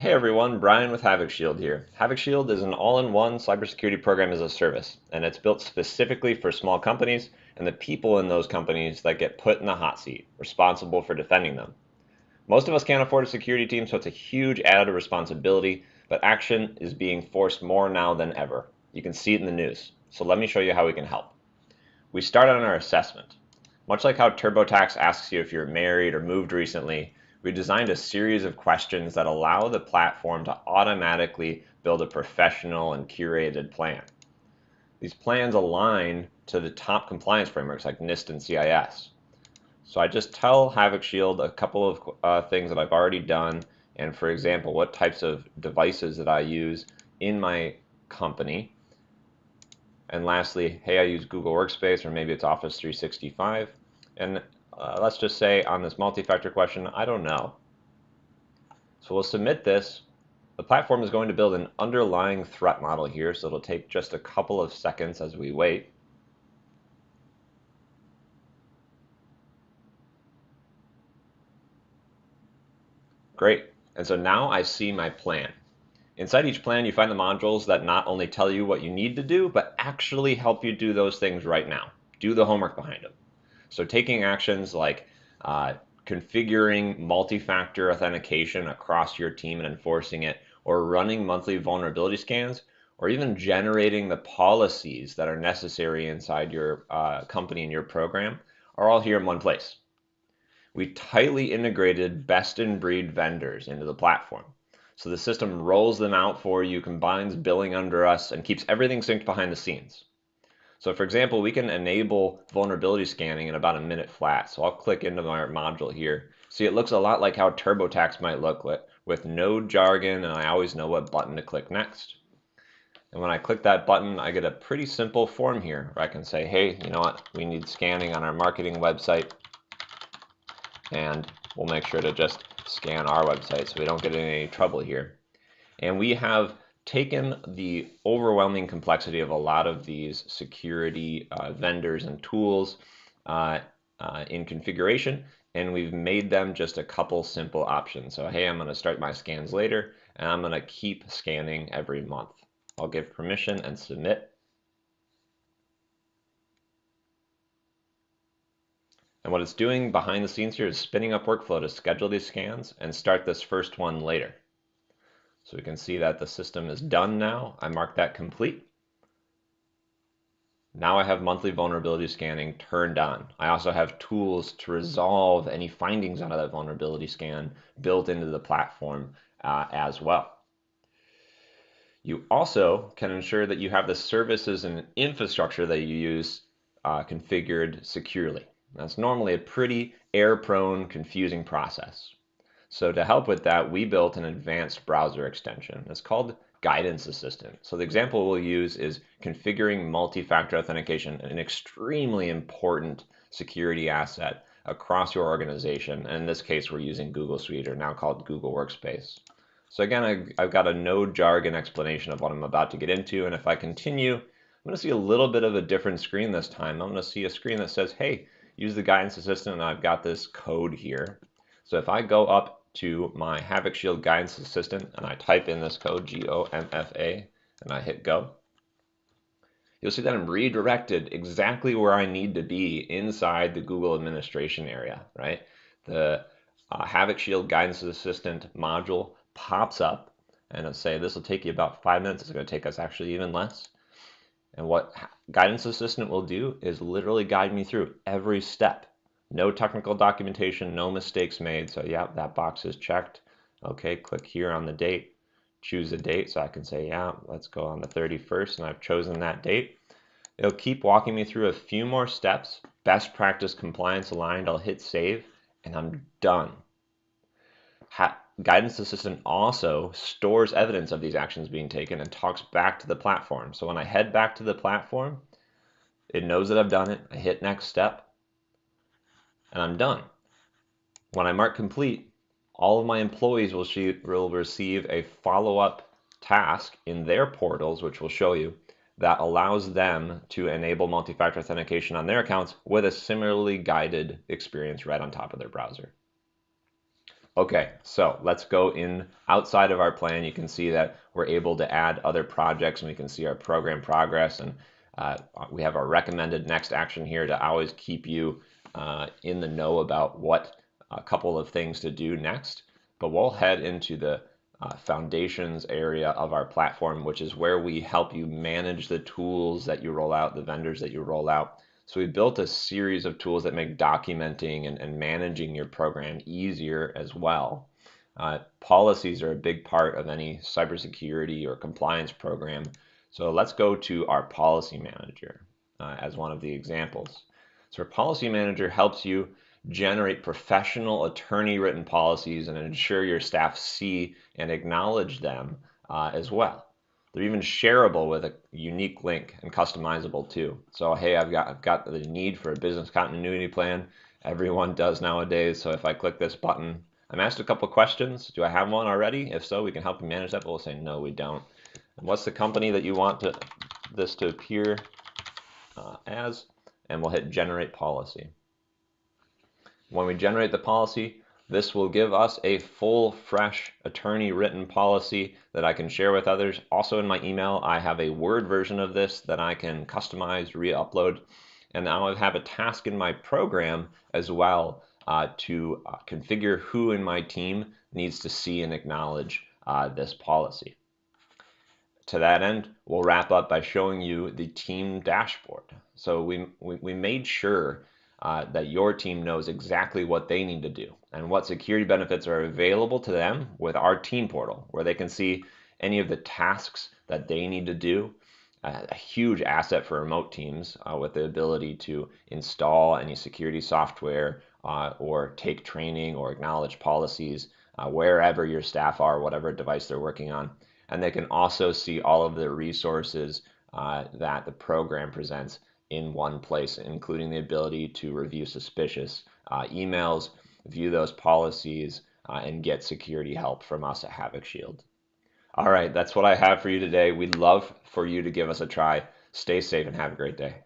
Hey everyone, Brian with Havoc Shield here. Havoc Shield is an all-in-one cybersecurity program as a service, and it's built specifically for small companies and the people in those companies that get put in the hot seat, responsible for defending them. Most of us can't afford a security team, so it's a huge added responsibility, but action is being forced more now than ever. You can see it in the news. So let me show you how we can help. We start on our assessment. Much like how TurboTax asks you if you're married or moved recently, we designed a series of questions that allow the platform to automatically build a professional and curated plan. These plans align to the top compliance frameworks like NIST and CIS. So I just tell Havoc Shield a couple of things that I've already done, and for example, what types of devices that I use in my company. And lastly, hey, I use Google Workspace, or maybe it's Office 365. And let's just say on this multi-factor question, I don't know. So we'll submit this. The platform is going to build an underlying threat model here, so it'll take just a couple of seconds as we wait. Great. And so now I see my plan. Inside each plan, you find the modules that not only tell you what you need to do, but actually help you do those things right now. Do the homework behind them. So taking actions like configuring multi-factor authentication across your team and enforcing it, or running monthly vulnerability scans, or even generating the policies that are necessary inside your company and your program are all here in one place. We tightly integrated best-in-breed vendors into the platform. So the system rolls them out for you, combines billing under us, and keeps everything synced behind the scenes. So for example, we can enable vulnerability scanning in about a minute flat. So I'll click into my module here. See, it looks a lot like how TurboTax might look with no jargon, and I always know what button to click next. And when I click that button, I get a pretty simple form here where I can say, hey, you know what? We need scanning on our marketing website, and we'll make sure to just scan our website so we don't get in any trouble here. And we have taken the overwhelming complexity of a lot of these security vendors and tools in configuration, and we've made them just a couple simple options. So hey, I'm going to start my scans later, and I'm going to keep scanning every month. I'll give permission and submit. And what it's doing behind the scenes here is spinning up workflow to schedule these scans and start this first one later. So we can see that the system is done now. I mark that complete. Now I have monthly vulnerability scanning turned on. I also have tools to resolve any findings out of that vulnerability scan built into the platform as well. You also can ensure that you have the services and infrastructure that you use configured securely. That's normally a pretty error-prone, confusing process. So to help with that, we built an advanced browser extension. It's called Guidance Assistant. So the example we'll use is configuring multi-factor authentication, an extremely important security asset across your organization. And in this case, we're using Google Suite, or now called Google Workspace. So again, I've got a no jargon explanation of what I'm about to get into. And if I continue, I'm going to see a little bit of a different screen this time. I'm going to see a screen that says, hey, use the Guidance Assistant, and I've got this code here. So if I go up to my Havoc Shield Guidance Assistant and I type in this code, GOMFA, and I hit go, you'll see that I'm redirected exactly where I need to be inside the Google administration area, right? The Havoc Shield Guidance Assistant module pops up, and it'll say this will take you about 5 minutes. It's going to take us actually even less. And what Guidance Assistant will do is literally guide me through every step. No technical documentation, no mistakes made. So yeah, that box is checked. Okay, click here on the date, choose a date. So I can say, yeah, let's go on the 31st, and I've chosen that date. It'll keep walking me through a few more steps, best practice compliance aligned. I'll hit save, and I'm done. Guidance Assistant also stores evidence of these actions being taken and talks back to the platform. So when I head back to the platform, it knows that I've done it. I hit next step, and I'm done. When I mark complete, all of my employees will receive a follow-up task in their portals, which will show you, that allows them to enable multi-factor authentication on their accounts with a similarly guided experience right on top of their browser. Okay, so let's go in outside of our plan. You can see that we're able to add other projects and we can see our program progress, and we have our recommended next action here to always keep you in the know about what a couple of things to do next. But we'll head into the foundations area of our platform, which is where we help you manage the tools that you roll out, the vendors that you roll out. So we built a series of tools that make documenting and managing your program easier as well. Policies are a big part of any cybersecurity or compliance program. So let's go to our policy manager as one of the examples. So our policy manager helps you generate professional attorney written policies and ensure your staff see and acknowledge them as well. They're even shareable with a unique link and customizable too. So hey, I've got the need for a business continuity plan. Everyone does nowadays. So if I click this button, I'm asked a couple of questions. Do I have one already? If so, we can help you manage that, but we'll say no, we don't. And what's the company that you want this to appear as? And we'll hit generate policy. When we generate the policy, this will give us a full, fresh, attorney-written policy that I can share with others. Also in my email, I have a Word version of this that I can customize, re-upload, and now I have a task in my program as well to configure who in my team needs to see and acknowledge this policy. To that end, we'll wrap up by showing you the team dashboard. So we made sure that your team knows exactly what they need to do and what security benefits are available to them with our team portal, where they can see any of the tasks that they need to do. A huge asset for remote teams with the ability to install any security software or take training or acknowledge policies wherever your staff are, whatever device they're working on. And they can also see all of the resources that the program presents in one place, including the ability to review suspicious emails, view those policies, and get security help from us at Havoc Shield. All right, that's what I have for you today. We'd love for you to give us a try. Stay safe and have a great day.